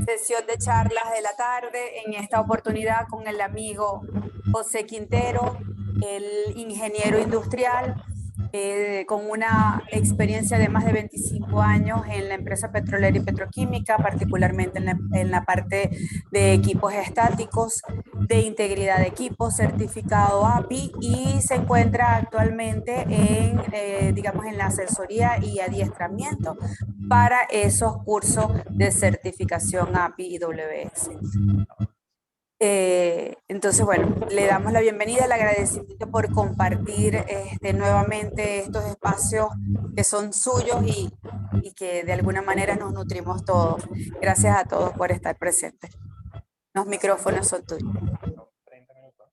sesión de charlas de la tarde, en esta oportunidad con el amigo José Quintero, el ingeniero industrial, con una experiencia de más de 25 años en la empresa petrolera y petroquímica, particularmente en la parte de equipos estáticos, de integridad de equipos, certificado API, y se encuentra actualmente digamos, en la asesoría y adiestramiento para esos cursos de certificación API y WS. Entonces, bueno, le damos la bienvenida, el agradecimiento por compartir nuevamente estos espacios que son suyos y que de alguna manera nos nutrimos todos. Gracias a todos por estar presentes. Los micrófonos son tuyos. 30 minutos.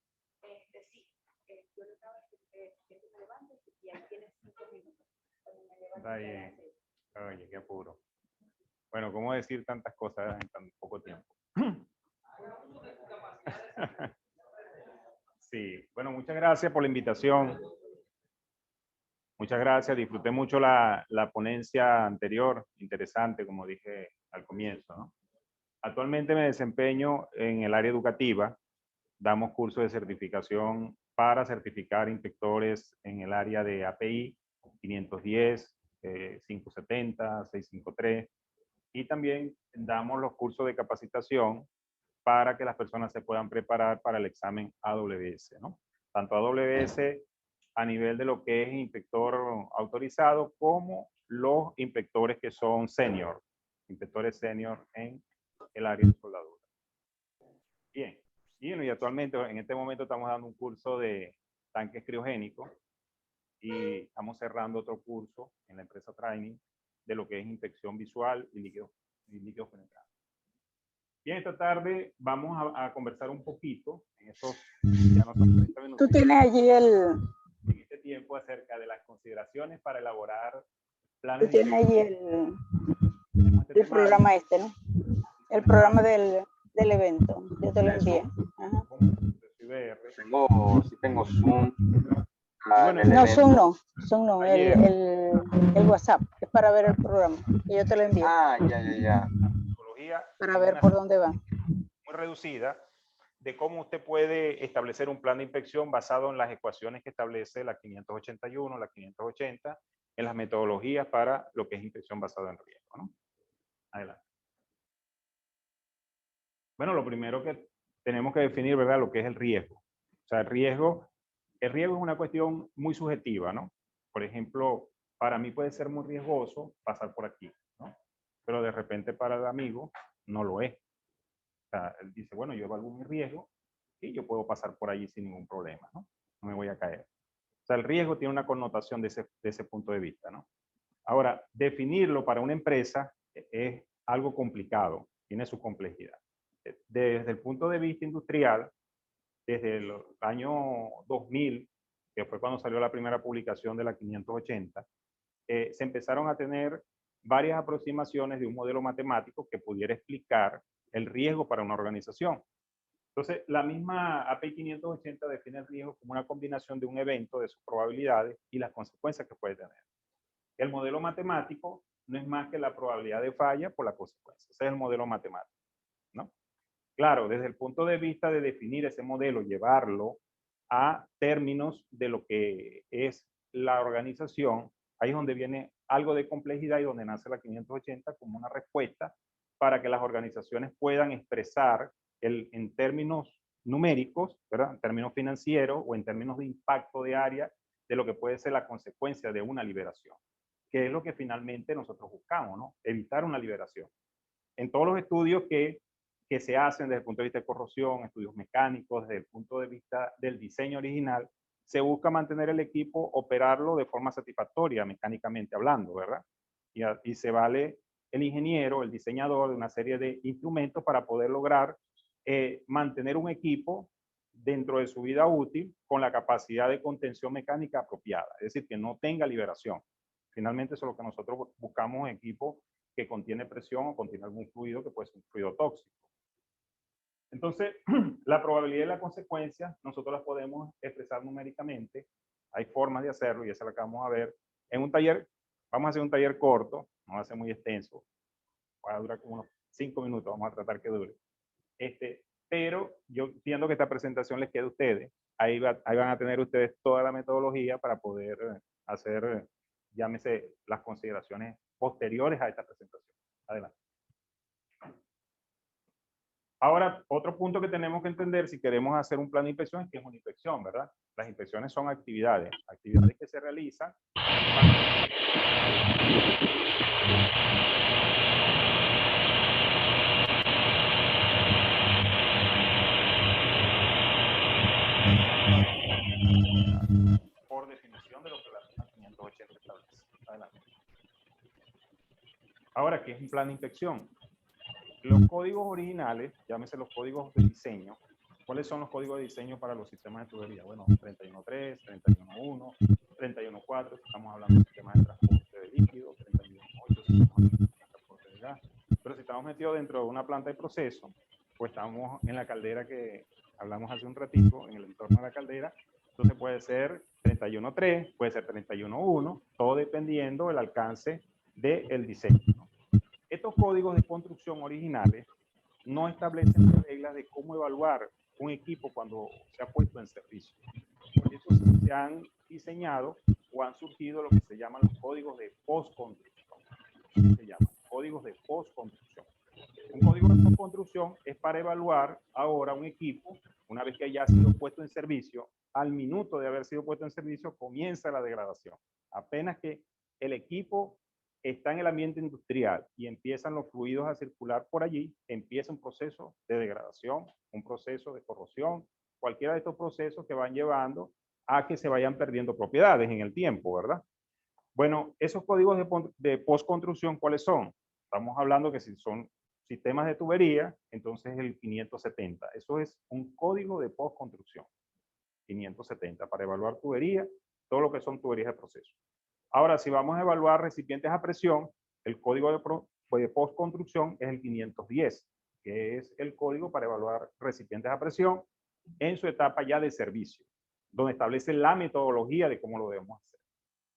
Está bien. Oye, qué apuro. Bueno, ¿cómo decir tantas cosas en tan poco tiempo? Sí, bueno, muchas gracias por la invitación. Muchas gracias, disfruté mucho la ponencia anterior, interesante, como dije al comienzo, ¿no? Actualmente me desempeño en el área educativa, damos cursos de certificación para certificar inspectores en el área de API 510, 570, 653, y también damos los cursos de capacitación para que las personas se puedan preparar para el examen AWS, ¿no? Tanto AWS a nivel de lo que es inspector autorizado, como los inspectores que son senior, inspectores senior en el área de soldadura. Bien, y actualmente en este momento estamos dando un curso de tanques criogénicos y estamos cerrando otro curso en la empresa Training de lo que es inspección visual y líquidos penetrantes. Bien, esta tarde vamos a conversar un poquito en estos ya no son 30 minutos. Tú tienes allí en este tiempo acerca de las consideraciones para elaborar planes. Tú tienes allí el programa este, ¿no? El programa del evento. Yo te lo envié. Ajá. Tengo Zoom. No, Zoom no, el WhatsApp. Es para ver el programa. Y yo te lo envío. Ah, ya. Para ver por dónde va. Muy reducida de cómo usted puede establecer un plan de inspección basado en las ecuaciones que establece la 581, la 580, en las metodologías para lo que es inspección basada en riesgo, ¿no? Adelante. Bueno, lo primero que tenemos que definir, ¿verdad? Lo que es el riesgo. O sea, el riesgo es una cuestión muy subjetiva, ¿no? Por ejemplo, para mí puede ser muy riesgoso pasar por aquí, ¿no? Pero de repente para el amigo no lo es. O sea, él dice, bueno, yo evalúo mi riesgo y yo puedo pasar por allí sin ningún problema, ¿no? No me voy a caer. O sea, el riesgo tiene una connotación de ese punto de vista, ¿no? Ahora, definirlo para una empresa es algo complicado, tiene su complejidad. Desde el punto de vista industrial, desde el año 2000, que fue cuando salió la primera publicación de la 580, se empezaron a tener varias aproximaciones de un modelo matemático que pudiera explicar el riesgo para una organización. Entonces, la misma API 580 define el riesgo como una combinación de un evento, de sus probabilidades y las consecuencias que puede tener. El modelo matemático no es más que la probabilidad de falla por la consecuencia. Ese es el modelo matemático, ¿no? Claro, desde el punto de vista de definir ese modelo, llevarlo a términos de lo que es la organización, ahí es donde viene algo de complejidad y donde nace la 580 como una respuesta para que las organizaciones puedan expresar en términos numéricos, ¿verdad? En términos financieros o en términos de impacto de área de lo que puede ser la consecuencia de una liberación, que es lo que finalmente nosotros buscamos, ¿no? Evitar una liberación. En todos los estudios que se hacen desde el punto de vista de corrosión, estudios mecánicos, desde el punto de vista del diseño original, se busca mantener el equipo, operarlo de forma satisfactoria, mecánicamente hablando, ¿verdad? Y se vale el ingeniero, el diseñador de una serie de instrumentos para poder lograr mantener un equipo dentro de su vida útil con la capacidad de contención mecánica apropiada, es decir, que no tenga liberación. Finalmente eso es lo que nosotros buscamos en equipo que contiene presión o contiene algún fluido que puede ser un fluido tóxico. Entonces, la probabilidad y la consecuencia nosotros las podemos expresar numéricamente. Hay formas de hacerlo y esa es la que vamos a ver en un taller. Vamos a hacer un taller corto, no va a ser muy extenso. Va a durar como unos 5 minutos, vamos a tratar que dure. Pero yo entiendo que esta presentación les queda a ustedes. Ahí van a tener ustedes toda la metodología para poder hacer, llámese, las consideraciones posteriores a esta presentación. Adelante. Ahora, otro punto que tenemos que entender si queremos hacer un plan de inspección es que es una inspección, ¿verdad? Las inspecciones son actividades que se realizan por definición de lo que la norma 580 establece. Adelante. Ahora, ¿qué es un plan de inspección? Los códigos originales, llámese los códigos de diseño. ¿Cuáles son los códigos de diseño para los sistemas de tubería? Bueno, 31.3, 31.1, 31.4, estamos hablando de sistemas de transporte de líquido, 31.8, sistemas de transporte de gas. Pero si estamos metidos dentro de una planta de proceso, pues estamos en la caldera que hablamos hace un ratito, en el entorno de la caldera. Entonces puede ser 31.3, puede ser 31.1, todo dependiendo del alcance del diseño, ¿no? Estos códigos de construcción originales no establecen reglas de cómo evaluar un equipo cuando se ha puesto en servicio. Por eso se han diseñado o han surgido lo que se llaman los códigos de postconstrucción. Se llaman códigos de postconstrucción. Un código de postconstrucción es para evaluar ahora un equipo, una vez que haya sido puesto en servicio. Al minuto de haber sido puesto en servicio comienza la degradación. Apenas que el equipo está en el ambiente industrial y empiezan los fluidos a circular por allí, empieza un proceso de degradación, un proceso de corrosión, cualquiera de estos procesos que van llevando a que se vayan perdiendo propiedades en el tiempo, ¿verdad? Bueno, esos códigos de postconstrucción, ¿cuáles son? Estamos hablando que si son sistemas de tubería, entonces el 570. Eso es un código de postconstrucción. 570 para evaluar tubería, todo lo que son tuberías de proceso. Ahora, si vamos a evaluar recipientes a presión, el código de postconstrucción es el 510, que es el código para evaluar recipientes a presión en su etapa ya de servicio, donde establece la metodología de cómo lo debemos hacer.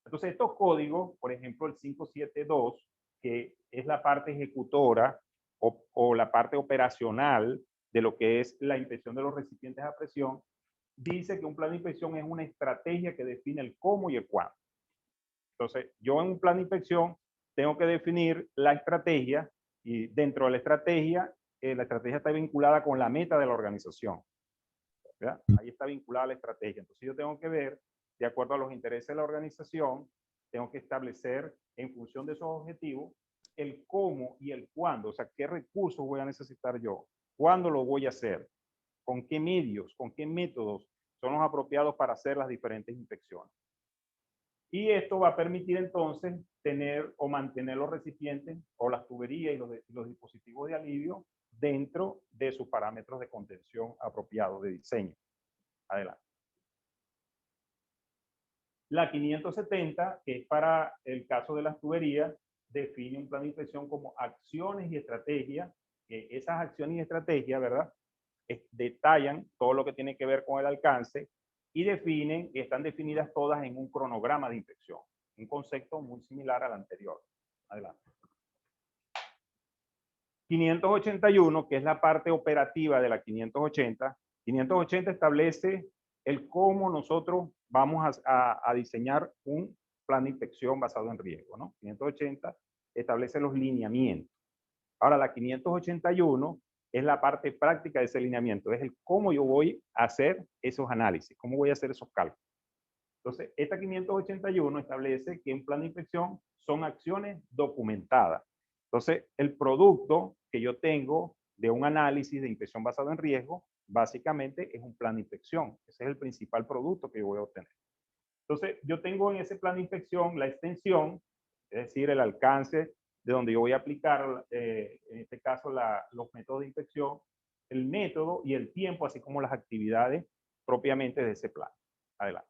Entonces, estos códigos, por ejemplo, el 572, que es la parte ejecutora o la parte operacional de lo que es la inspección de los recipientes a presión, dice que un plan de inspección es una estrategia que define el cómo y el cuándo. Entonces, yo en un plan de inspección tengo que definir la estrategia y dentro de la estrategia está vinculada con la meta de la organización, ¿verdad? Ahí está vinculada la estrategia. Entonces, yo tengo que ver, de acuerdo a los intereses de la organización, tengo que establecer en función de esos objetivos el cómo y el cuándo, o sea, qué recursos voy a necesitar yo, cuándo lo voy a hacer, con qué medios, con qué métodos son los apropiados para hacer las diferentes inspecciones. Y esto va a permitir entonces tener o mantener los recipientes o las tuberías y los dispositivos de alivio dentro de sus parámetros de contención apropiados de diseño. Adelante. La 570, que es para el caso de las tuberías, define un plan de inspección como acciones y estrategias. Esas acciones y estrategias, ¿verdad? Detallan todo lo que tiene que ver con el alcance y definen, y están definidas todas en un cronograma de inspección. Un concepto muy similar al anterior. Adelante. 581, que es la parte operativa de la 580. 580 establece el cómo nosotros vamos a diseñar un plan de inspección basado en riesgo, ¿no? 580 establece los lineamientos. Ahora, la 581 es la parte práctica de ese lineamiento, es el cómo yo voy a hacer esos análisis, cómo voy a hacer esos cálculos. Entonces, esta 581 establece que un plan de inspección son acciones documentadas. Entonces, el producto que yo tengo de un análisis de inspección basado en riesgo, básicamente es un plan de inspección. Ese es el principal producto que yo voy a obtener. Entonces, yo tengo en ese plan de inspección la extensión, es decir, el alcance de donde yo voy a aplicar, en este caso, los métodos de inspección, el método y el tiempo, así como las actividades propiamente de ese plan. Adelante.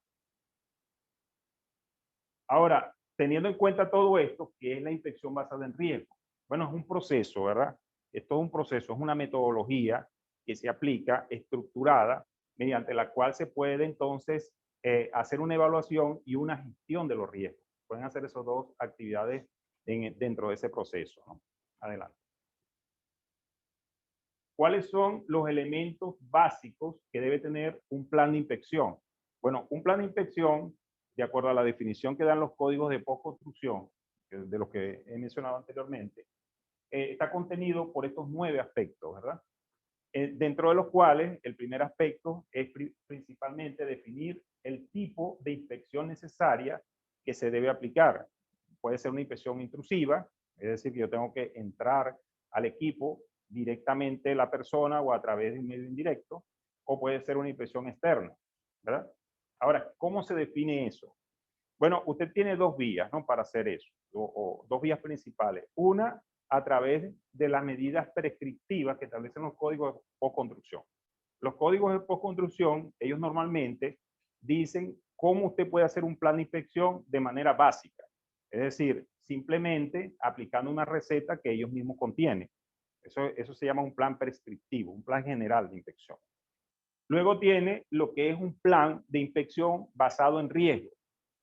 Ahora, teniendo en cuenta todo esto, ¿qué es la inspección basada en riesgo? Bueno, es un proceso, ¿verdad? Es todo un proceso, es una metodología que se aplica estructurada, mediante la cual se puede entonces hacer una evaluación y una gestión de los riesgos. Pueden hacer esas dos actividades dentro de ese proceso, ¿no? Adelante. ¿cuáles son los elementos básicos que debe tener un plan de inspección? Bueno, un plan de inspección, de acuerdo a la definición que dan los códigos de postconstrucción, de los que he mencionado anteriormente, está contenido por estos 9 aspectos, ¿verdad? Dentro de los cuales el primer aspecto es principalmente definir el tipo de inspección necesaria que se debe aplicar. Puede ser una inspección intrusiva, es decir, que yo tengo que entrar al equipo directamente la persona o a través de un medio indirecto, o puede ser una inspección externa, ¿verdad? Ahora, ¿cómo se define eso? Bueno, usted tiene 2 vías, ¿no? Para hacer eso, o 2 vías principales. Una, a través de las medidas prescriptivas que establecen los códigos de postconstrucción. Los códigos de postconstrucción, ellos normalmente dicen cómo usted puede hacer un plan de inspección de manera básica. Es decir, simplemente aplicando una receta que ellos mismos contienen. Eso se llama un plan prescriptivo, un plan general de inspección. Luego tiene lo que es un plan de inspección basado en riesgo.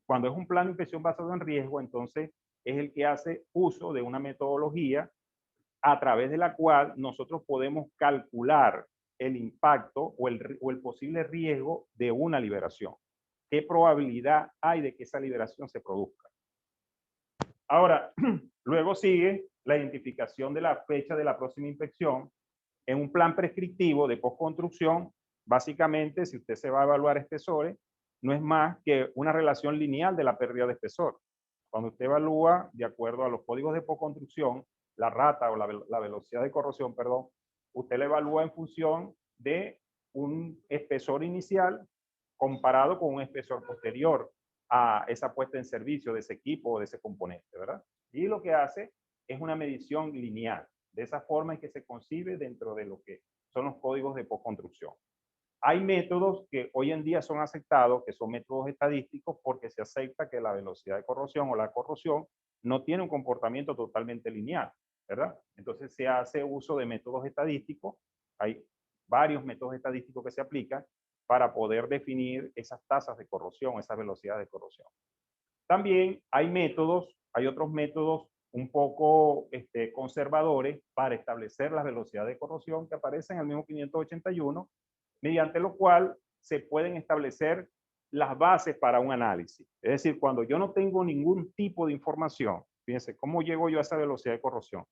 Cuando es un plan de inspección basado en riesgo, entonces es el que hace uso de una metodología a través de la cual nosotros podemos calcular el impacto o el posible riesgo de una liberación. ¿Qué probabilidad hay de que esa liberación se produzca? Ahora, luego sigue la identificación de la fecha de la próxima inspección. En un plan prescriptivo de postconstrucción, básicamente, si usted se va a evaluar espesores, no es más que una relación lineal de la pérdida de espesor. Cuando usted evalúa, de acuerdo a los códigos de postconstrucción, la rata o la velocidad de corrosión, perdón, usted la evalúa en función de un espesor inicial comparado con un espesor posterior a esa puesta en servicio de ese equipo o de ese componente, ¿verdad? Y lo que hace es una medición lineal. De esa forma es que se concibe dentro de lo que son los códigos de postconstrucción. Hay métodos que hoy en día son aceptados, que son métodos estadísticos, porque se acepta que la velocidad de corrosión o la corrosión no tiene un comportamiento totalmente lineal, ¿verdad? Entonces se hace uso de métodos estadísticos. Hay varios métodos estadísticos que se aplican para poder definir esas tasas de corrosión, esas velocidades de corrosión. También hay otros métodos un poco conservadores para establecer las velocidades de corrosión que aparecen en el mismo 581, mediante lo cual se pueden establecer las bases para un análisis. Es decir, cuando yo no tengo ningún tipo de información, fíjense, ¿cómo llego yo a esa velocidad de corrosión?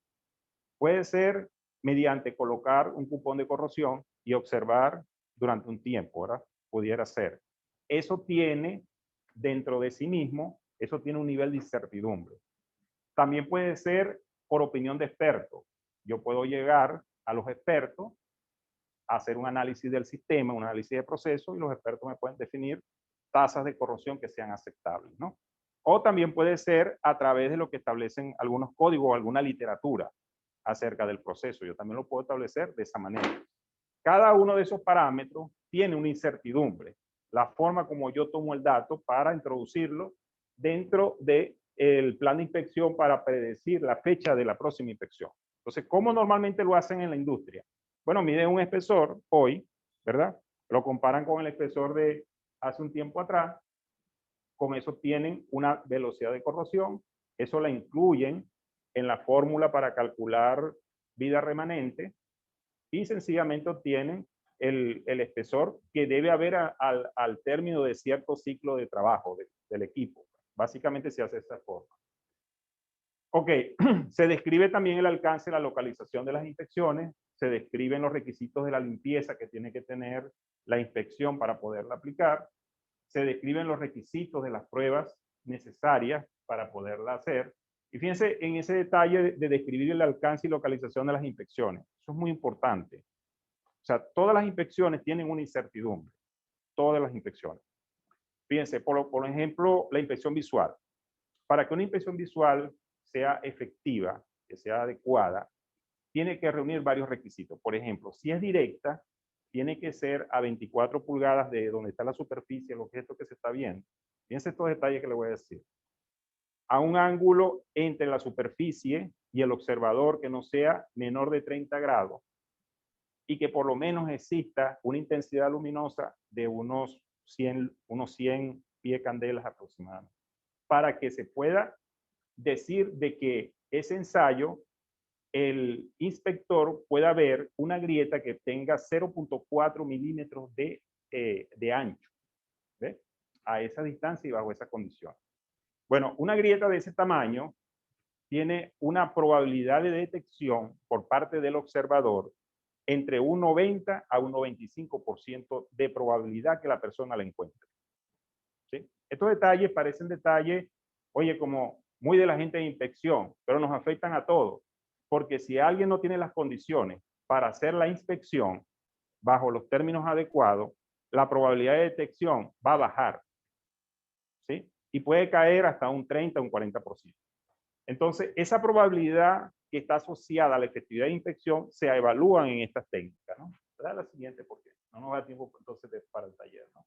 Puede ser mediante colocar un cupón de corrosión y observar durante un tiempo, ¿verdad? Pudiera ser. Eso tiene dentro de sí mismo, eso tiene un nivel de incertidumbre. También puede ser por opinión de expertos. Yo puedo llegar a los expertos a hacer un análisis del sistema, un análisis de proceso, y los expertos me pueden definir tasas de corrosión que sean aceptables, ¿no? O también puede ser a través de lo que establecen algunos códigos o alguna literatura acerca del proceso. Yo también lo puedo establecer de esa manera. Cada uno de esos parámetros tiene una incertidumbre. La forma como yo tomo el dato para introducirlo dentro del plan de inspección para predecir la fecha de la próxima inspección. Entonces, ¿cómo normalmente lo hacen en la industria? Bueno, miden un espesor hoy, ¿verdad? Lo comparan con el espesor de hace un tiempo atrás. Con eso tienen una velocidad de corrosión. Eso la incluyen en la fórmula para calcular vida remanente y sencillamente obtienen el espesor que debe haber al término de cierto ciclo de trabajo del equipo. Básicamente se hace de esta forma. Ok, se describe también el alcance y la localización de las inspecciones, se describen los requisitos de la limpieza que tiene que tener la inspección para poderla aplicar, se describen los requisitos de las pruebas necesarias para poderla hacer. Y fíjense en ese detalle de describir el alcance y localización de las inspecciones. Eso es muy importante. O sea, todas las inspecciones tienen una incertidumbre. Todas las inspecciones. Fíjense, por ejemplo, la inspección visual. Para que una inspección visual sea efectiva, que sea adecuada, tiene que reunir varios requisitos. Por ejemplo, si es directa, tiene que ser a 24 pulgadas de donde está la superficie, el objeto que se está viendo. Fíjense estos detalles que le voy a decir. A un ángulo entre la superficie y el observador que no sea menor de 30 grados y que por lo menos exista una intensidad luminosa de unos 100 pies candelas aproximadamente, para que se pueda decir de que ese ensayo el inspector pueda ver una grieta que tenga 0.4 milímetros de ancho, ¿ve? A esa distancia y bajo esa condición. Bueno, una grieta de ese tamaño tiene una probabilidad de detección por parte del observador entre un 90 a un 95% de probabilidad que la persona la encuentre. ¿Sí? Estos detalles parecen detalles, oye, como muy de la gente de inspección, pero nos afectan a todos. Porque si alguien no tiene las condiciones para hacer la inspección bajo los términos adecuados, la probabilidad de detección va a bajar, ¿sí? Y puede caer hasta un 30 o un 40%. Entonces, esa probabilidad que está asociada a la efectividad de inspección se evalúan en estas técnicas, ¿no? ¿Verdad? La siguiente, porque no nos da tiempo entonces para el taller, ¿no?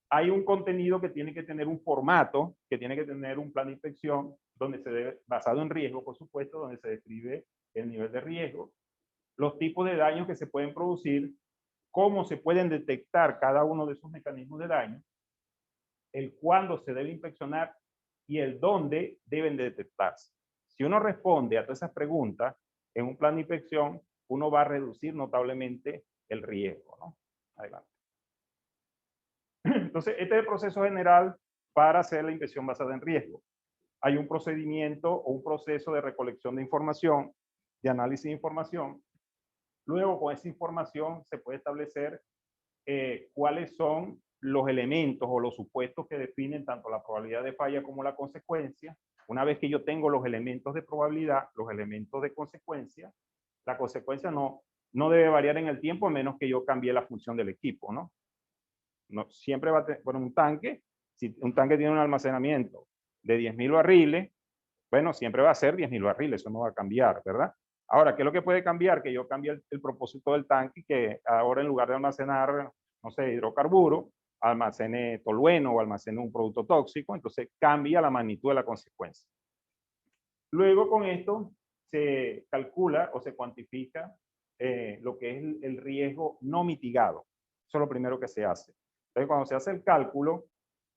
Hay un contenido que tiene que tener un formato, que tiene que tener un plan de inspección, donde se debe, basado en riesgo, por supuesto, donde se describe el nivel de riesgo, los tipos de daños que se pueden producir, cómo se pueden detectar cada uno de esos mecanismos de daño, el cuándo se debe inspeccionar y el dónde deben de detectarse. Si uno responde a todas esas preguntas en un plan de inspección, uno va a reducir notablemente el riesgo, ¿no? Adelante. Entonces, este es el proceso general para hacer la inspección basada en riesgo. Hay un procedimiento o un proceso de recolección de información, de análisis de información. Luego, con esa información se puede establecer cuáles son los elementos o los supuestos que definen tanto la probabilidad de falla como la consecuencia. Una vez que yo tengo los elementos de probabilidad, los elementos de consecuencia, la consecuencia no debe variar en el tiempo a menos que yo cambie la función del equipo, ¿no? No siempre va a tener, bueno, un tanque, si un tanque tiene un almacenamiento de 10.000 barriles, bueno, siempre va a ser 10.000 barriles, eso no va a cambiar, ¿verdad? Ahora, ¿qué es lo que puede cambiar? Que yo cambie el propósito del tanque, que ahora en lugar de almacenar, no sé, hidrocarburo, almacene tolueno o almacene un producto tóxico, entonces cambia la magnitud de la consecuencia. Luego con esto se calcula o se cuantifica lo que es el riesgo no mitigado. Eso es lo primero que se hace. Entonces, cuando se hace el cálculo,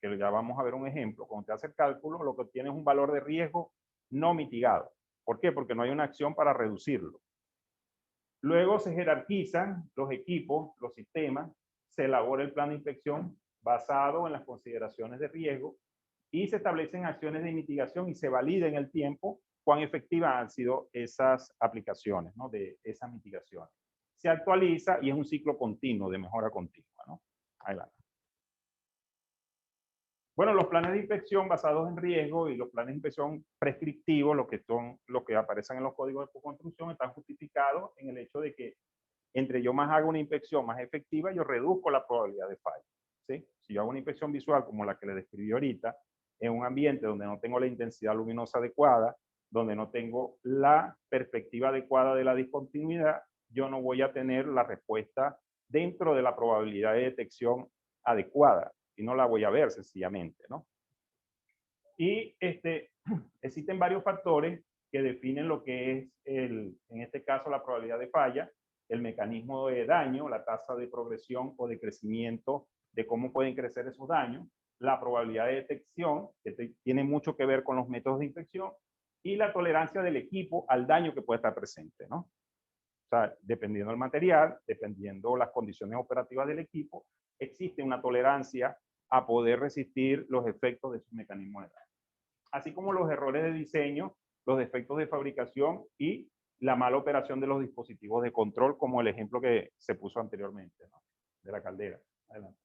que ya vamos a ver un ejemplo, cuando se hace el cálculo, lo que obtiene es un valor de riesgo no mitigado. ¿Por qué? Porque no hay una acción para reducirlo. Luego se jerarquizan los equipos, los sistemas, se elabora el plan de inspección basado en las consideraciones de riesgo y se establecen acciones de mitigación y se valida en el tiempo cuán efectivas han sido esas aplicaciones, ¿no? De esas mitigaciones. Se actualiza y es un ciclo continuo de mejora continua, ¿no? Adelante. Bueno, los planes de inspección basados en riesgo y los planes de inspección prescriptivos, lo que son los que aparecen en los códigos de construcción, están justificados en el hecho de que entre yo más hago una inspección más efectiva, yo reduzco la probabilidad de fallo, ¿sí? Si yo hago una inspección visual como la que le describí ahorita, en un ambiente donde no tengo la intensidad luminosa adecuada, donde no tengo la perspectiva adecuada de la discontinuidad, yo no voy a tener la respuesta dentro de la probabilidad de detección adecuada y no la voy a ver sencillamente, ¿no? Y existen varios factores que definen lo que es, en este caso, la probabilidad de falla, el mecanismo de daño, la tasa de progresión o de crecimiento de cómo pueden crecer esos daños, la probabilidad de detección, que tiene mucho que ver con los métodos de inspección, y la tolerancia del equipo al daño que puede estar presente, ¿no? O sea, dependiendo del material, dependiendo las condiciones operativas del equipo, existe una tolerancia a poder resistir los efectos de sus mecanismos de daño. Así como los errores de diseño, los defectos de fabricación y la mala operación de los dispositivos de control, como el ejemplo que se puso anteriormente, ¿no? De la caldera. Adelante.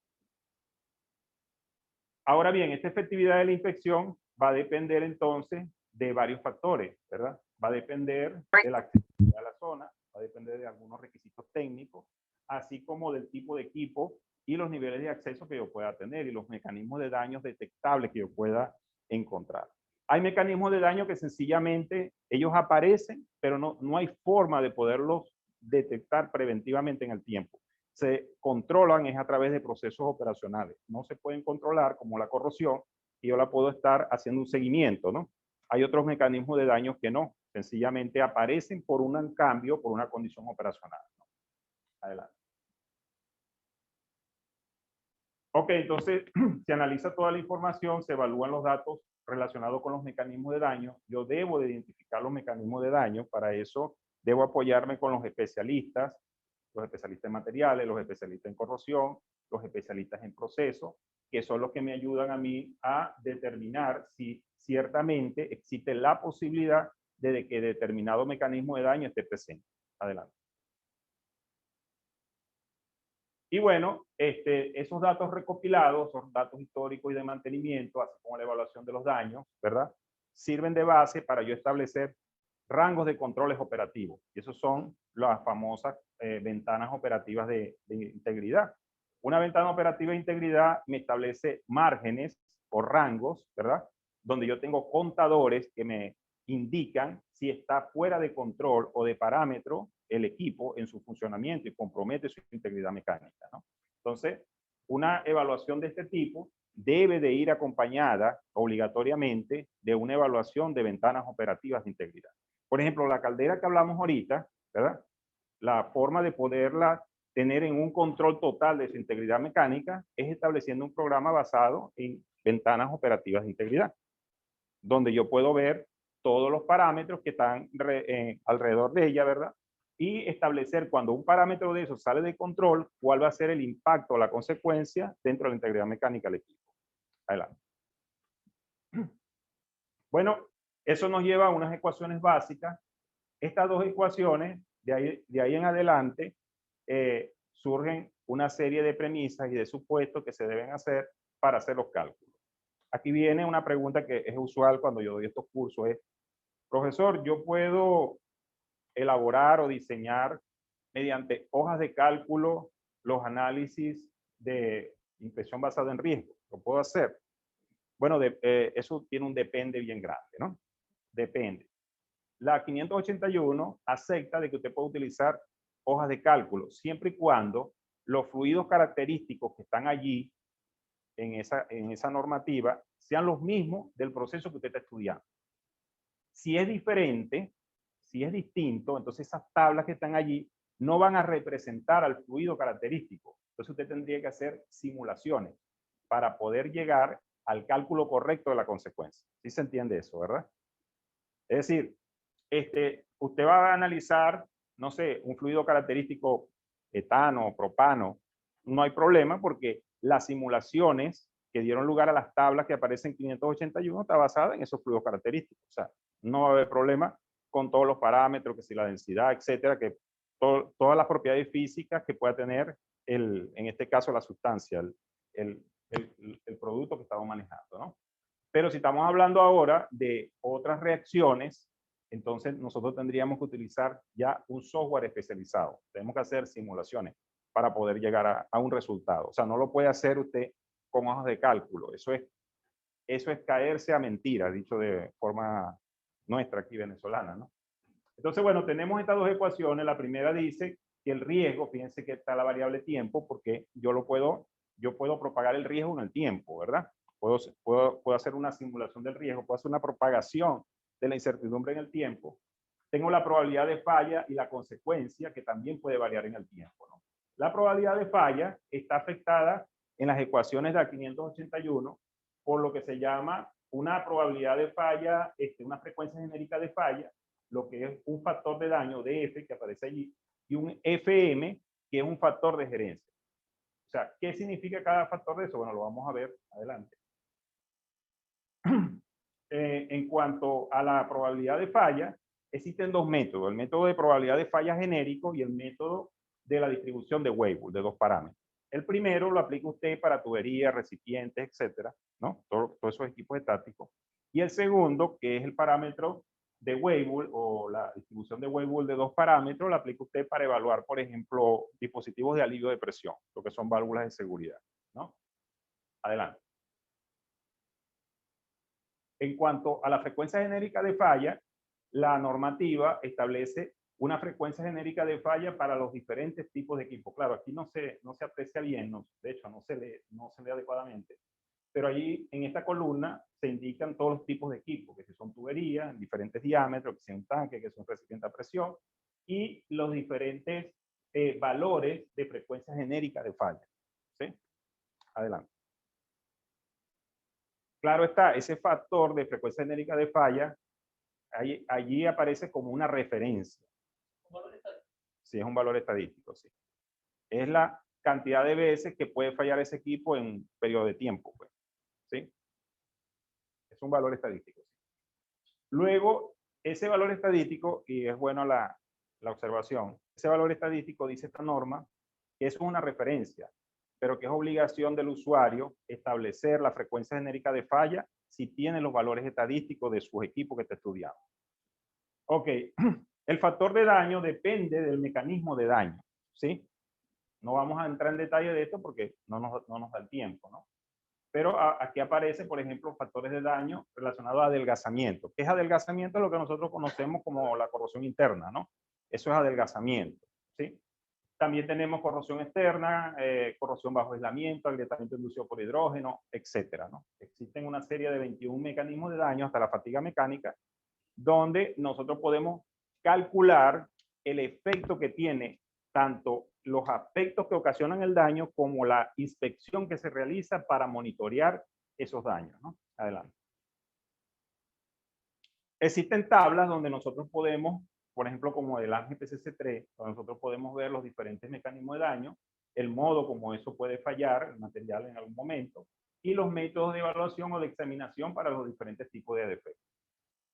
Ahora bien, esta efectividad de la inspección va a depender entonces de varios factores, ¿verdad? Va a depender de la accesibilidad a la zona, va a depender de algunos requisitos técnicos, así como del tipo de equipo y los niveles de acceso que yo pueda tener y los mecanismos de daños detectables que yo pueda encontrar. Hay mecanismos de daño que sencillamente ellos aparecen, pero no hay forma de poderlos detectar preventivamente en el tiempo. Se controlan es a través de procesos operacionales. No se pueden controlar como la corrosión y yo la puedo estar haciendo un seguimiento, ¿no? Hay otros mecanismos de daño que no, sencillamente aparecen por un cambio, por una condición operacional, ¿no? Adelante. Ok, entonces se analiza toda la información, se evalúan los datos relacionados con los mecanismos de daño. Yo debo de identificar los mecanismos de daño. Para eso debo apoyarme con los especialistas en materiales, los especialistas en corrosión, los especialistas en proceso, que son los que me ayudan a mí a determinar si ciertamente existe la posibilidad de que determinado mecanismo de daño esté presente. Adelante. Y bueno, esos datos recopilados, son datos históricos y de mantenimiento, así como la evaluación de los daños, ¿verdad? Sirven de base para yo establecer rangos de controles operativos. Y esos son las famosas ventanas operativas de integridad. Una ventana operativa de integridad me establece márgenes o rangos, ¿verdad? Donde yo tengo contadores que me indican si está fuera de control o de parámetro el equipo en su funcionamiento y compromete su integridad mecánica, ¿no? Entonces, una evaluación de este tipo debe de ir acompañada obligatoriamente de una evaluación de ventanas operativas de integridad. Por ejemplo, la caldera que hablamos ahorita, ¿verdad? La forma de poderla tener en un control total de su integridad mecánica es estableciendo un programa basado en ventanas operativas de integridad, donde yo puedo ver todos los parámetros que están alrededor de ella, ¿verdad? Y establecer cuando un parámetro de esos sale de control, cuál va a ser el impacto o la consecuencia dentro de la integridad mecánica del equipo. Adelante. Bueno, eso nos lleva a unas ecuaciones básicas. Estas dos ecuaciones, de ahí en adelante, surgen una serie de premisas y de supuestos que se deben hacer para hacer los cálculos. Aquí viene una pregunta que es usual cuando yo doy estos cursos, es, profesor, ¿yo puedo elaborar o diseñar mediante hojas de cálculo los análisis de impresión basada en riesgo? ¿Lo puedo hacer? Bueno, eso tiene un depende bien grande, ¿no? Depende. La 581 acepta de que usted puede utilizar hojas de cálculo, siempre y cuando los fluidos característicos que están allí en esa normativa sean los mismos del proceso que usted está estudiando. Si es diferente, si es distinto, entonces esas tablas que están allí no van a representar al fluido característico. Entonces usted tendría que hacer simulaciones para poder llegar al cálculo correcto de la consecuencia. ¿Sí se entiende eso, verdad? Es decir, usted va a analizar, no sé, un fluido característico etano, propano, no hay problema porque las simulaciones que dieron lugar a las tablas que aparecen en 581 está basada en esos fluidos característicos. O sea, no va a haber problema con todos los parámetros, que si la densidad, etcétera, que todas las propiedades físicas que pueda tener, en este caso, la sustancia, el producto que estamos manejando, ¿no? Pero si estamos hablando ahora de otras reacciones, entonces nosotros tendríamos que utilizar ya un software especializado. Tenemos que hacer simulaciones para poder llegar a un resultado. O sea, no lo puede hacer usted con hojas de cálculo. Eso es caerse a mentiras, dicho de forma nuestra aquí venezolana, ¿no? Entonces, bueno, tenemos estas dos ecuaciones. La primera dice que el riesgo, fíjense que está la variable tiempo, porque yo puedo propagar el riesgo en el tiempo, ¿verdad? Puedo hacer una simulación del riesgo, puedo hacer una propagación de la incertidumbre en el tiempo. Tengo la probabilidad de falla y la consecuencia, que también puede variar en el tiempo, ¿no? La probabilidad de falla está afectada en las ecuaciones de la 581 por lo que se llama una probabilidad de falla, una frecuencia genérica de falla, lo que es un factor de daño, DF, que aparece allí, y un FM, que es un factor de gerencia. O sea, ¿qué significa cada factor de eso? Bueno, lo vamos a ver adelante. En cuanto a la probabilidad de falla, existen dos métodos, el método de probabilidad de falla genérico y el método de la distribución de Weibull, de dos parámetros. El primero lo aplica usted para tuberías, recipientes, etcétera, ¿no? Todos esos equipos estáticos. Y el segundo, que es el parámetro de Weibull o la distribución de Weibull de dos parámetros, lo aplica usted para evaluar, por ejemplo, dispositivos de alivio de presión, lo que son válvulas de seguridad, ¿no? Adelante. En cuanto a la frecuencia genérica de falla, la normativa establece una frecuencia genérica de falla para los diferentes tipos de equipos. Claro, aquí no se aprecia bien, de hecho no se lee adecuadamente, pero allí en esta columna se indican todos los tipos de equipos, que si son tuberías en diferentes diámetros, que si un tanque, que si un recipiente a presión, y los diferentes valores de frecuencia genérica de falla, ¿sí? Adelante. Claro está, ese factor de frecuencia genérica de falla, allí aparece como una referencia. Sí, es un valor estadístico, sí. Es la cantidad de veces que puede fallar ese equipo en un periodo de tiempo, pues. ¿Sí? Es un valor estadístico. ¿Sí? Luego, ese valor estadístico, y es bueno la observación, ese valor estadístico dice esta norma que es una referencia, pero que es obligación del usuario establecer la frecuencia genérica de falla si tiene los valores estadísticos de sus equipos que está estudiando. Ok, el factor de daño depende del mecanismo de daño, ¿sí? No vamos a entrar en detalle de esto porque no nos da el tiempo, ¿no? Pero aquí aparece, por ejemplo, factores de daño relacionados a adelgazamiento. ¿Qué es adelgazamiento? Lo que nosotros conocemos como la corrosión interna, ¿no? Eso es adelgazamiento, ¿sí? También tenemos corrosión externa, corrosión bajo aislamiento, agrietamiento inducido por hidrógeno, etcétera, ¿no? Existen una serie de 21 mecanismos de daño hasta la fatiga mecánica, donde nosotros podemos calcular el efecto que tiene tanto los aspectos que ocasionan el daño como la inspección que se realiza para monitorear esos daños, ¿no? Adelante. Existen tablas donde nosotros podemos, por ejemplo, como el ANGE PCC3, donde nosotros podemos ver los diferentes mecanismos de daño, el modo como eso puede fallar, el material en algún momento, y los métodos de evaluación o de examinación para los diferentes tipos de defectos.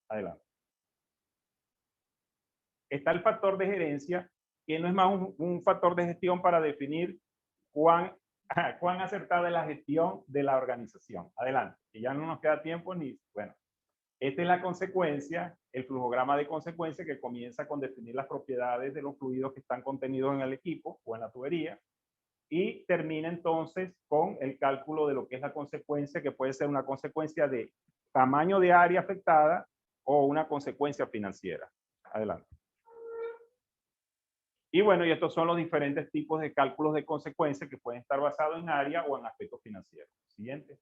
Adelante. Está el factor de gerencia, que no es más un factor de gestión para definir cuán acertada es la gestión de la organización. Adelante, que ya no nos queda tiempo ni, bueno. Esta es la consecuencia, el flujograma de consecuencia que comienza con definir las propiedades de los fluidos que están contenidos en el equipo o en la tubería y termina entonces con el cálculo de lo que es la consecuencia, que puede ser una consecuencia de tamaño de área afectada o una consecuencia financiera. Adelante. Y bueno, y estos son los diferentes tipos de cálculos de consecuencia que pueden estar basados en área o en aspectos financieros. Siguiente.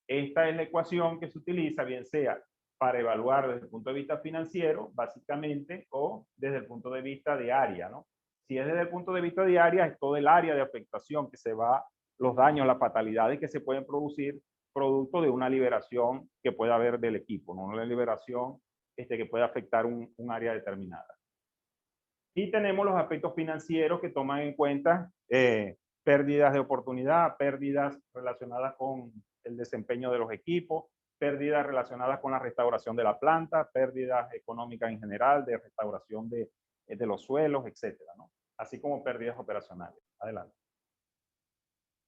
Esta es la ecuación que se utiliza, bien sea para evaluar desde el punto de vista financiero, básicamente, o desde el punto de vista de área, ¿no? Si es desde el punto de vista de área, es todo el área de afectación que se va, los daños, las fatalidades que se pueden producir producto de una liberación que pueda haber del equipo, no una liberación que pueda afectar un área determinada. Y tenemos los aspectos financieros que toman en cuenta pérdidas de oportunidad, pérdidas relacionadas con el desempeño de los equipos, pérdidas relacionadas con la restauración de la planta, pérdidas económicas en general, de restauración de los suelos, etcétera, ¿no? Así como pérdidas operacionales. Adelante.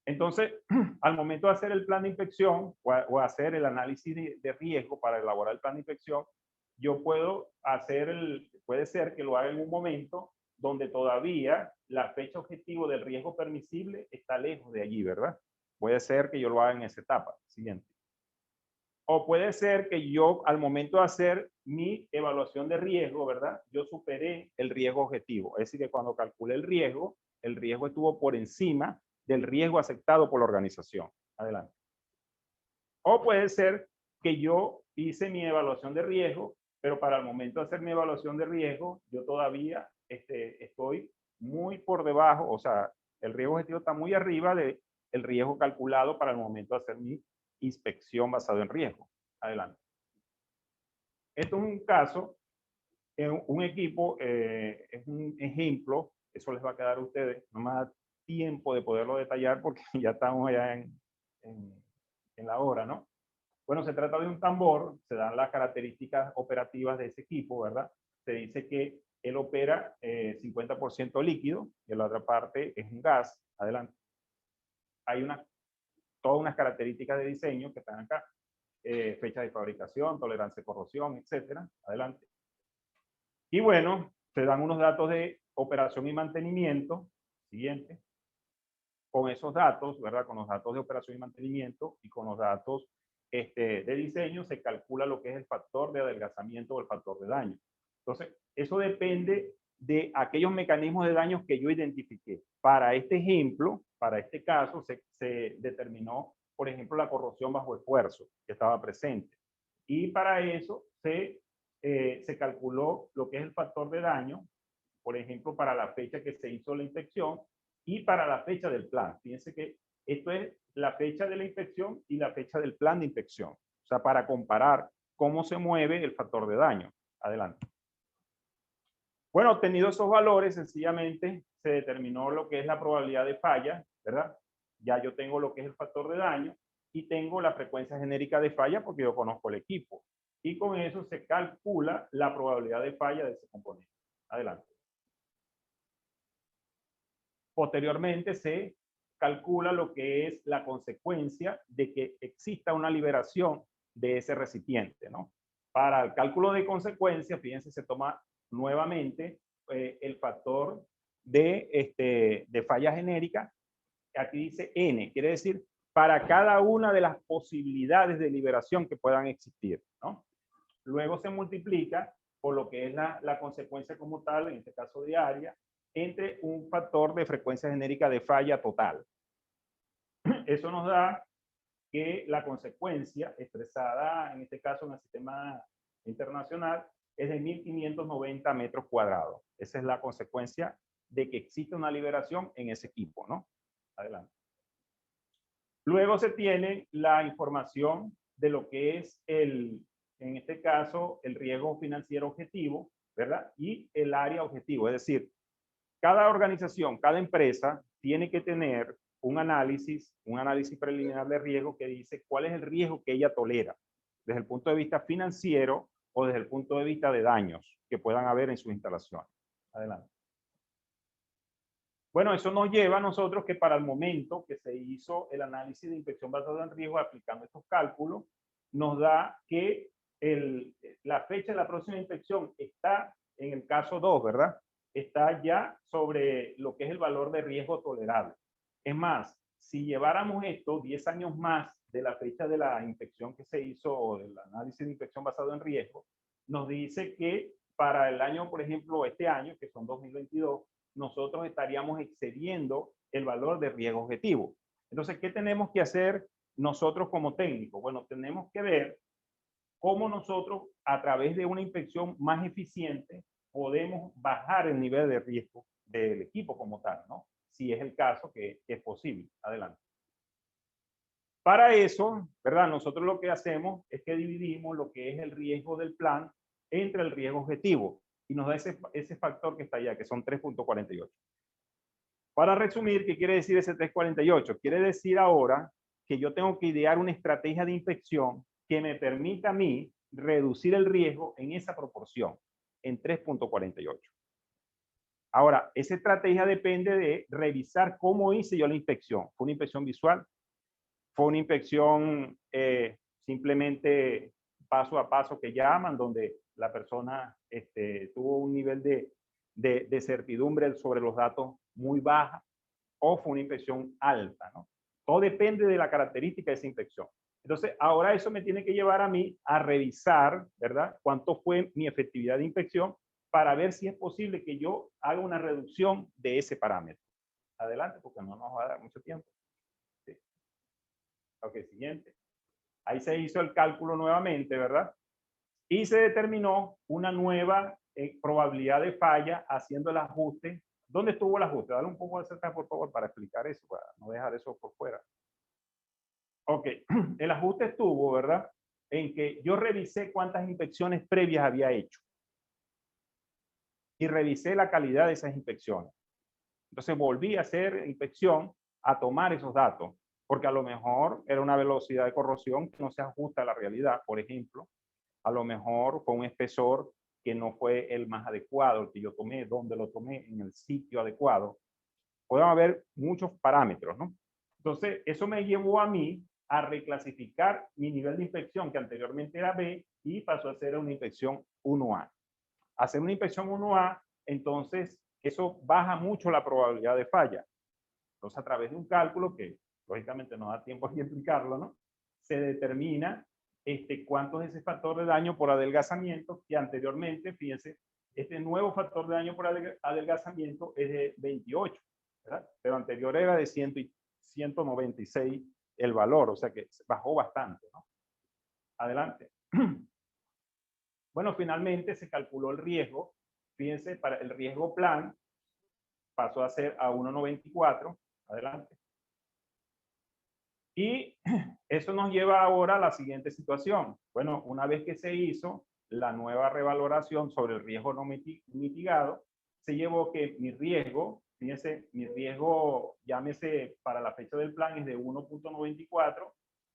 Entonces, al momento de hacer el plan de inspección o hacer el análisis de riesgo para elaborar el plan de inspección, yo puedo puede ser que lo haga en un momento donde todavía la fecha objetivo del riesgo permisible está lejos de allí, ¿verdad? Puede ser que yo lo haga en esa etapa. Siguiente. O puede ser que yo, al momento de hacer mi evaluación de riesgo, ¿verdad? Yo superé el riesgo objetivo. Es decir, que cuando calculé el riesgo estuvo por encima del riesgo aceptado por la organización. Adelante. O puede ser que yo hice mi evaluación de riesgo, pero para el momento de hacer mi evaluación de riesgo, yo todavía estoy muy por debajo, o sea, el riesgo objetivo está muy arriba del riesgo calculado para el momento de hacer mi inspección basado en riesgo. Adelante. Esto es un caso, un equipo, es un ejemplo, eso les va a quedar a ustedes, no me da tiempo de poderlo detallar porque ya estamos ya en la hora, ¿no? Bueno, se trata de un tambor, se dan las características operativas de ese equipo, ¿verdad? Se dice que él opera 50% líquido y la otra parte es un gas. Adelante. Hay todas unas características de diseño que están acá. Fecha de fabricación, tolerancia a corrosión, etcétera. Adelante. Y bueno, se dan unos datos de operación y mantenimiento. Siguiente. Con esos datos, ¿verdad? Con los datos de operación y mantenimiento y con los datos de diseño se calcula lo que es el factor de adelgazamiento o el factor de daño. Entonces, eso depende de aquellos mecanismos de daño que yo identifiqué. Para este ejemplo, para este caso, se determinó, por ejemplo, la corrosión bajo esfuerzo que estaba presente. Y para eso se calculó lo que es el factor de daño, por ejemplo, para la fecha que se hizo la inspección, y para la fecha del plan. Fíjense que esto es la fecha de la inspección y la fecha del plan de inspección. O sea, para comparar cómo se mueve el factor de daño. Adelante. Bueno, obtenidos esos valores, sencillamente se determinó lo que es la probabilidad de falla, ¿verdad? Ya yo tengo lo que es el factor de daño y tengo la frecuencia genérica de falla porque yo conozco el equipo. Y con eso se calcula la probabilidad de falla de ese componente. Adelante. Posteriormente se calcula lo que es la consecuencia de que exista una liberación de ese recipiente, ¿no? Para el cálculo de consecuencia, fíjense, se toma nuevamente el factor de falla genérica. Aquí dice N, quiere decir para cada una de las posibilidades de liberación que puedan existir, ¿no? Luego se multiplica por lo que es la consecuencia como tal, en este caso diaria, entre un factor de frecuencia genérica de falla total. Eso nos da que la consecuencia expresada, en este caso en el sistema internacional, es de 1590 metros cuadrados. Esa es la consecuencia de que existe una liberación en ese equipo, ¿no? Adelante. Luego se tiene la información de lo que es en este caso, el riesgo financiero objetivo, ¿verdad? Y el área objetivo, es decir, cada organización, cada empresa tiene que tener un análisis preliminar de riesgo que dice cuál es el riesgo que ella tolera desde el punto de vista financiero o desde el punto de vista de daños que puedan haber en sus instalaciones. Adelante. Bueno, eso nos lleva a nosotros que para el momento que se hizo el análisis de inspección basado en riesgo aplicando estos cálculos, nos da que la fecha de la próxima inspección está en el caso 2, ¿verdad? Está ya sobre lo que es el valor de riesgo tolerable. Es más, si lleváramos esto 10 años más de la fecha de la inspección que se hizo o del análisis de inspección basado en riesgo, nos dice que para el año, por ejemplo, este año, que son 2022, nosotros estaríamos excediendo el valor de riesgo objetivo. Entonces, ¿qué tenemos que hacer nosotros como técnicos? Bueno, tenemos que ver cómo nosotros, a través de una inspección más eficiente, podemos bajar el nivel de riesgo del equipo como tal, ¿no? Si es el caso que es posible. Adelante. Para eso, ¿verdad? Nosotros lo que hacemos es que dividimos lo que es el riesgo del plan entre el riesgo objetivo y nos da ese factor que está allá, que son 3.48. Para resumir, ¿qué quiere decir ese 3.48? Quiere decir ahora que yo tengo que idear una estrategia de inspección que me permita a mí reducir el riesgo en esa proporción, en 3.48. Ahora, esa estrategia depende de revisar cómo hice yo la inspección. ¿Fue una inspección visual? ¿Fue una inspección simplemente paso a paso que llaman, donde la persona tuvo un nivel de certidumbre sobre los datos muy baja? ¿O fue una inspección alta, ¿no? Todo depende de la característica de esa inspección. Entonces, ahora eso me tiene que llevar a mí a revisar, ¿verdad? Cuánto fue mi efectividad de inspección para ver si es posible que yo haga una reducción de ese parámetro. Adelante, porque no nos va a dar mucho tiempo. Sí. Ok, siguiente. Ahí se hizo el cálculo nuevamente, ¿verdad? Y se determinó una nueva probabilidad de falla haciendo el ajuste. ¿Dónde estuvo el ajuste? Dale un poco de cerca, por favor, para explicar eso, para no dejar eso por fuera. Ok, el ajuste estuvo, ¿verdad? En que yo revisé cuántas inspecciones previas había hecho. Y revisé la calidad de esas inspecciones. Entonces volví a hacer inspección, a tomar esos datos, porque a lo mejor era una velocidad de corrosión que no se ajusta a la realidad, por ejemplo. A lo mejor fue un espesor que no fue el más adecuado, el que yo tomé, donde lo tomé, en el sitio adecuado. Pueden haber muchos parámetros, ¿no? Entonces, eso me llevó a mí a reclasificar mi nivel de inspección, que anteriormente era B, y pasó a ser una inspección 1A. Hacer una inspección 1A, entonces, eso baja mucho la probabilidad de falla. Entonces, a través de un cálculo, que lógicamente no da tiempo aquí explicarlo, ¿no? Se determina cuánto es ese factor de daño por adelgazamiento, que anteriormente, fíjense, este nuevo factor de daño por adelgazamiento es de 28, ¿verdad? Pero anterior era de 196 el valor, o sea que bajó bastante, ¿no? Adelante. Bueno, finalmente se calculó el riesgo, fíjense, para el riesgo plan, pasó a ser a 1.94. Adelante. Y eso nos lleva ahora a la siguiente situación. Bueno, una vez que se hizo la nueva revaloración sobre el riesgo no mitigado, se llevó que mi riesgo, fíjense, mi riesgo, llámese para la fecha del plan, es de 1.94,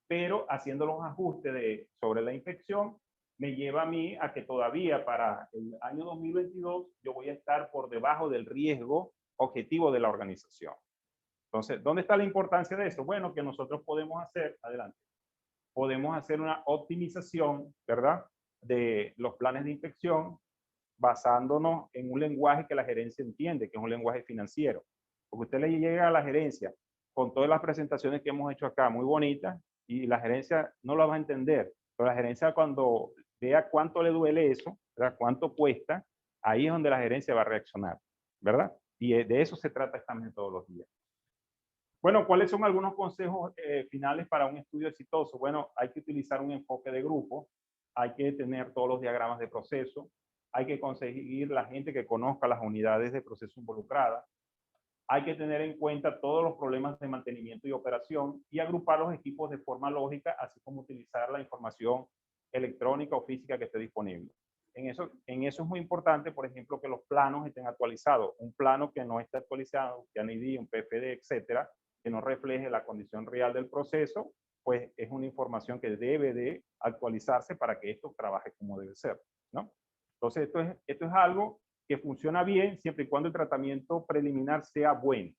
pero haciendo los ajustes sobre la infección, me lleva a mí a que todavía para el año 2022 yo voy a estar por debajo del riesgo objetivo de la organización. Entonces, ¿dónde está la importancia de eso? Bueno, que nosotros podemos hacer, adelante, podemos hacer una optimización, ¿verdad?, de los planes de inspección basándonos en un lenguaje que la gerencia entiende, que es un lenguaje financiero. Porque usted le llega a la gerencia con todas las presentaciones que hemos hecho acá, muy bonitas, y la gerencia no lo va a entender. Pero la gerencia, cuando vea cuánto le duele eso, ¿verdad?, cuánto cuesta, ahí es donde la gerencia va a reaccionar, ¿verdad? Y de eso se trata esta metodología. Bueno, ¿cuáles son algunos consejos finales para un estudio exitoso? Bueno, hay que utilizar un enfoque de grupo, hay que tener todos los diagramas de proceso, hay que conseguir la gente que conozca las unidades de proceso involucradas, hay que tener en cuenta todos los problemas de mantenimiento y operación y agrupar los equipos de forma lógica, así como utilizar la información electrónica o física que esté disponible. En eso es muy importante, por ejemplo, que los planos estén actualizados. Un plano que no esté actualizado, que NID, un PFD, etcétera, que no refleje la condición real del proceso, pues es una información que debe de actualizarse para que esto trabaje como debe ser, ¿no? Entonces, esto es algo que funciona bien siempre y cuando el tratamiento preliminar sea bueno,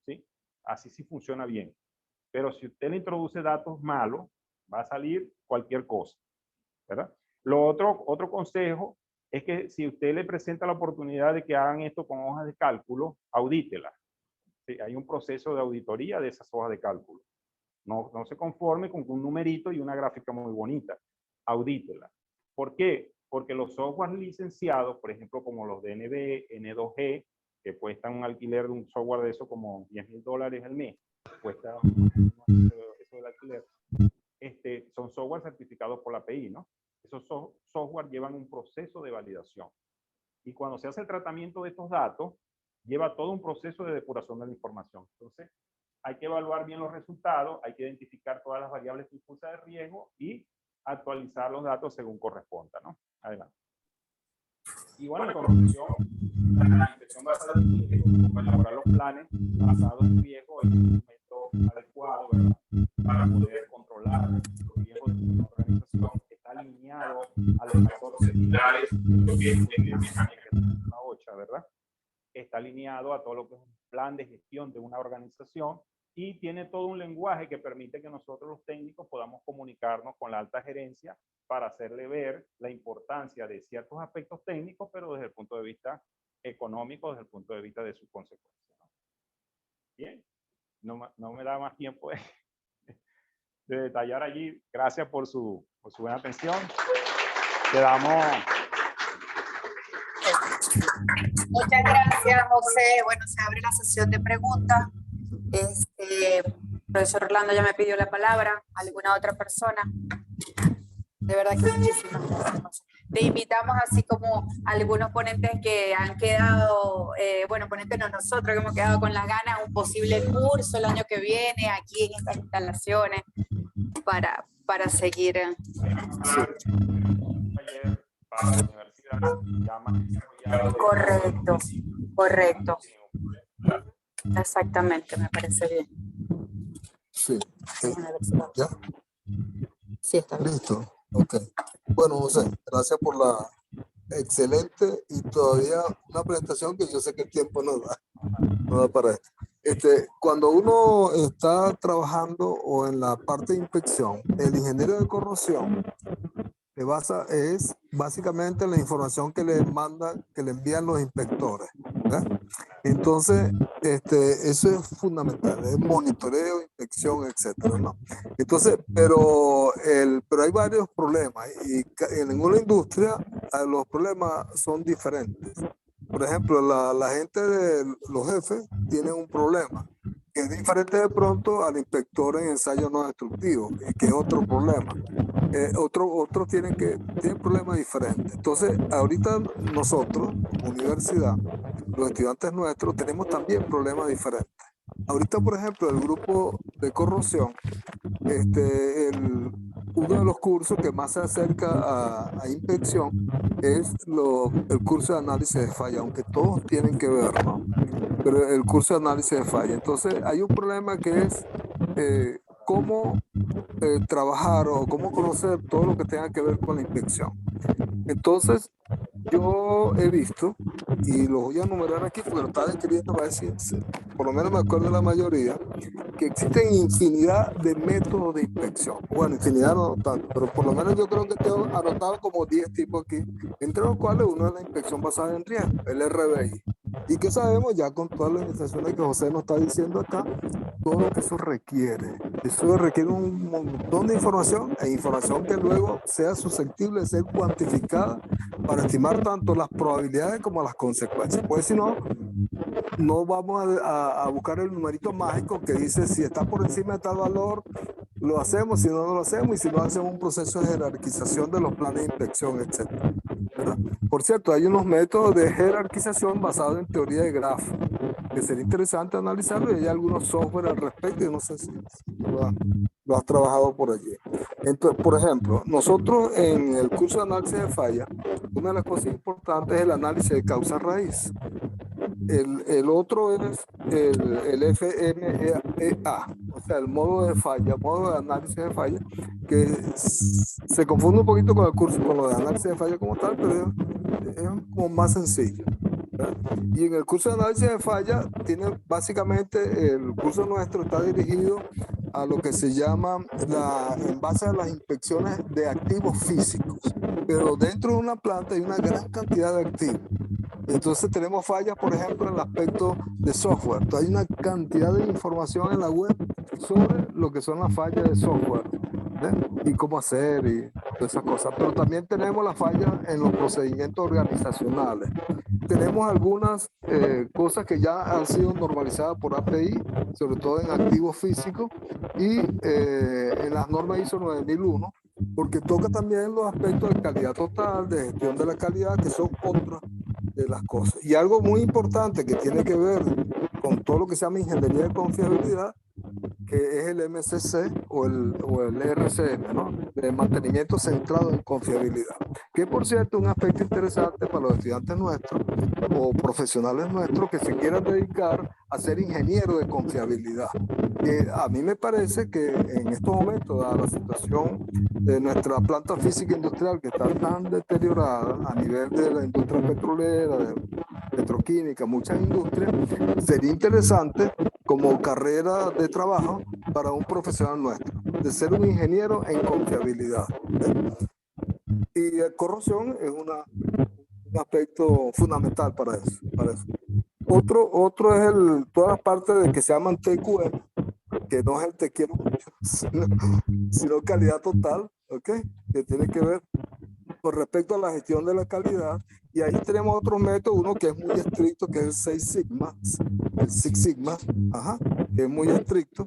¿sí? Así sí funciona bien. Pero si usted le introduce datos malos, va a salir cualquier cosa, ¿verdad? Otro consejo es que si usted le presenta la oportunidad de que hagan esto con hojas de cálculo, audítela. Sí, hay un proceso de auditoría de esas hojas de cálculo. No se conforme con un numerito y una gráfica muy bonita. Audítela. ¿Por qué? Porque los softwares licenciados, por ejemplo, como los DNB, N2G, que cuestan un alquiler de un software de eso como $10,000 al mes, cuesta eso del alquiler, son software certificados por la API, ¿no? Esos software llevan un proceso de validación. Y cuando se hace el tratamiento de estos datos, lleva todo un proceso de depuración de la información. Entonces, hay que evaluar bien los resultados, hay que identificar todas las variables que impulsan el riesgo y actualizar los datos según corresponda, ¿no? Adelante. Y bueno, en conclusión, la inspección basada en riesgo, para elaborar los planes basados en riesgo, es un método adecuado, ¿verdad?, para poder controlar los riesgos de una organización. Está alineado a los 14 pilares de lo que es la OCHA, ¿verdad? Está alineado a todo lo que es un plan de gestión de una organización y tiene todo un lenguaje que permite que nosotros los técnicos podamos comunicarnos con la alta gerencia para hacerle ver la importancia de ciertos aspectos técnicos, pero desde el punto de vista económico, desde el punto de vista de sus consecuencias, ¿no? Bien, no me da más tiempo de detallar allí. Gracias por su buena atención. Quedamos... Muchas gracias, José. Bueno, se abre la sesión de preguntas. Profesor Orlando ya me pidió la palabra. ¿Alguna otra persona? De verdad que muchísimas gracias. Le invitamos, así como algunos ponentes que han quedado, bueno, ponentes no, nosotros que hemos quedado con las ganas, un posible curso el año que viene aquí en estas instalaciones para seguir. Correcto, correcto. Exactamente, me parece bien. Sí. ¿Ya? Sí, está bien. Listo. Ok. Bueno, José, gracias por la excelente y todavía una presentación que yo sé que el tiempo no da para esto. Cuando uno está trabajando o en la parte de inspección, el ingeniero de corrosión es básicamente la información que le envían los inspectores, ¿verdad? Entonces, eso es fundamental, es monitoreo, inspección, etcétera, ¿no? Entonces, pero hay varios problemas y en ninguna industria los problemas son diferentes. Por ejemplo, la gente de los jefes tienen un problema que es diferente de pronto al inspector en ensayo no destructivo, que es otro problema. Otros tienen problemas diferentes. Entonces, ahorita nosotros, universidad, los estudiantes nuestros tenemos también problemas diferentes. Ahorita, por ejemplo, el grupo de corrosión, uno de los cursos que más se acerca a inspección es el curso de análisis de falla, aunque todos tienen que ver, ¿no? Pero el curso de análisis de falla. Entonces, hay un problema que es cómo trabajar o cómo conocer todo lo que tenga que ver con la inspección. Entonces, yo he visto, y lo voy a enumerar aquí porque lo estaba escribiendo para decir, por lo menos me acuerdo de la mayoría, que existen infinidad de métodos de inspección. Bueno, infinidad no tanto, pero por lo menos yo creo que tengo anotado como 10 tipos aquí, entre los cuales uno es la inspección basada en riesgo, el RBI. Y que sabemos ya con todas las administraciones que José nos está diciendo acá, todo lo que eso requiere. Eso requiere un montón de información e información que luego sea susceptible de ser cuantificada para estimar tanto las probabilidades como las consecuencias. Pues si no, no vamos a buscar el numerito mágico que dice si está por encima de tal valor, lo hacemos, si no, no lo hacemos, y si no, hacemos un proceso de jerarquización de los planes de inspección, etc. ¿Verdad? Por cierto, hay unos métodos de jerarquización basados en teoría de grafos, que sería interesante analizarlo, y hay algunos software al respecto, y no sé si lo has trabajado por allí. Entonces, por ejemplo, nosotros en el curso de análisis de falla, una de las cosas importantes es el análisis de causa-raíz. El otro es el FMEA, o sea, el modo de falla, modo de análisis de falla, que se confunde un poquito con el curso, con lo de análisis de falla como tal, pero es como más sencillo, ¿verdad? Y en el curso de análisis de falla, tiene básicamente, el curso nuestro está dirigido a lo que se llama, en base a las inspecciones de activos físicos, pero dentro de una planta hay una gran cantidad de activos. Entonces tenemos fallas, por ejemplo, en el aspecto de software. Entonces, hay una cantidad de información en la web sobre lo que son las fallas de software, y cómo hacer y todas esas cosas. Pero también tenemos las fallas en los procedimientos organizacionales. Tenemos algunas cosas que ya han sido normalizadas por API, sobre todo en activos físicos y en las normas ISO 9001, porque toca también los aspectos de calidad total, de gestión de la calidad, que son otras de las cosas. Y algo muy importante que tiene que ver con todo lo que se llama ingeniería de confiabilidad, que es el MCC o el RCM, ¿no? De mantenimiento centrado en confiabilidad, que por cierto es un aspecto interesante para los estudiantes nuestros o profesionales nuestros que se quieran dedicar a ser ingenieros de confiabilidad. A mí me parece que en estos momentos, dada la situación de nuestra planta física industrial que está tan deteriorada a nivel de la industria petrolera, de petroquímica, muchas industrias, sería interesante como carrera de trabajo para un profesional nuestro, de ser un ingeniero en confiabilidad. Y corrosión es un aspecto fundamental para eso. Otro es toda la parte de que se llaman TQM, que no es el te quiero mucho, sino calidad total, ¿ok? Que tiene que ver con respecto a la gestión de la calidad. Y ahí tenemos otro método, uno que es muy estricto, que es el Six Sigma, que es muy estricto,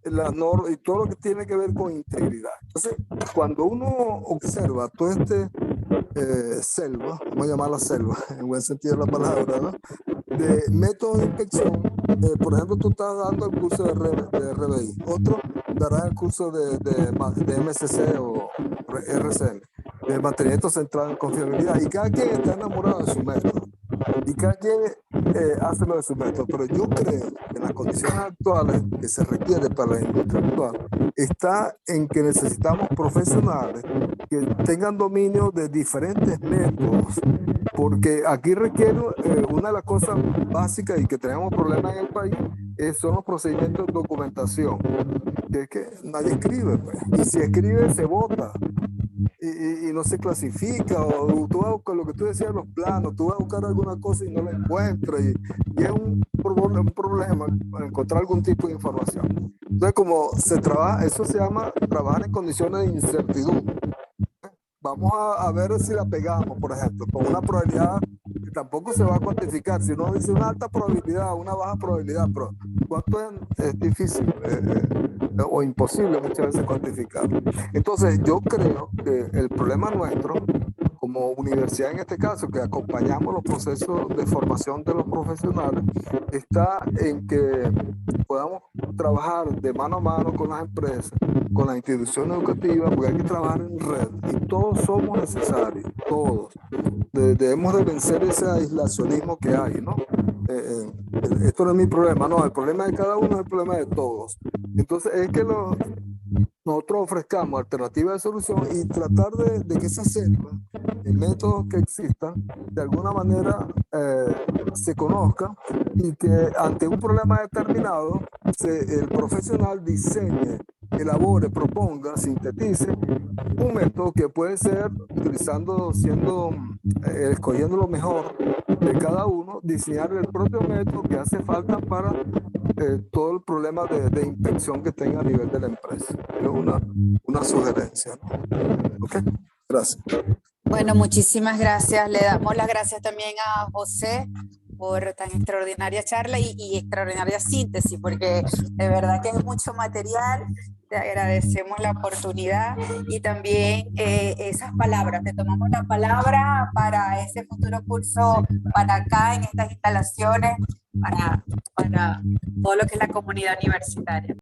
y todo lo que tiene que ver con integridad. Entonces, cuando uno observa todo selva, vamos a llamarla selva, en buen sentido de la palabra, ¿no? De métodos de inspección, por ejemplo, tú estás dando el curso de RBI, otro dará el curso de MCC o RCM, de mantenimiento centrado en confiabilidad, y cada quien está enamorado de su método, y cada quien hace lo de su método. Pero yo creo que en las condiciones actuales que se requiere para la industria actual está en que necesitamos profesionales que tengan dominio de diferentes métodos, porque aquí requiere una de las cosas básicas y que tenemos problemas en el país son los procedimientos de documentación, que es que nadie escribe, pues. Y si escribe se vota y no se clasifica, o tú vas a buscar lo que tú decías, los planos, tú vas a buscar alguna cosa y no la encuentras, y es un problema encontrar algún tipo de información. Entonces, como se trabaja, eso se llama trabajar en condiciones de incertidumbre. Vamos a ver si la pegamos, por ejemplo, con una probabilidad que tampoco se va a cuantificar. Si uno dice una alta probabilidad, una baja probabilidad, pero ¿cuánto es difícil o imposible muchas veces cuantificar? Entonces, yo creo que el problema nuestro, como como universidad en este caso, que acompañamos los procesos de formación de los profesionales, está en que podamos trabajar de mano a mano con las empresas, con las instituciones educativas, porque hay que trabajar en red y todos somos necesarios, todos. Debemos de vencer ese aislacionismo que hay, ¿no? Esto no es mi problema, no, el problema de cada uno es el problema de todos. Entonces es que nosotros ofrezcamos alternativas de solución y tratar de que se acerquen métodos que existan, de alguna manera se conozcan y que ante un problema determinado el profesional diseñe, elabore, proponga, sintetice un método que puede ser escogiendo lo mejor de cada uno, diseñar el propio método que hace falta para todo el problema de inspección que tenga a nivel de la empresa. Es una sugerencia, ¿no? Ok, gracias. Bueno, muchísimas gracias. Le damos las gracias también a José por tan extraordinaria charla y extraordinaria síntesis, porque de verdad que es mucho material. Te agradecemos la oportunidad y también esas palabras. Te tomamos la palabra para ese futuro curso, para acá en estas instalaciones, para todo lo que es la comunidad universitaria.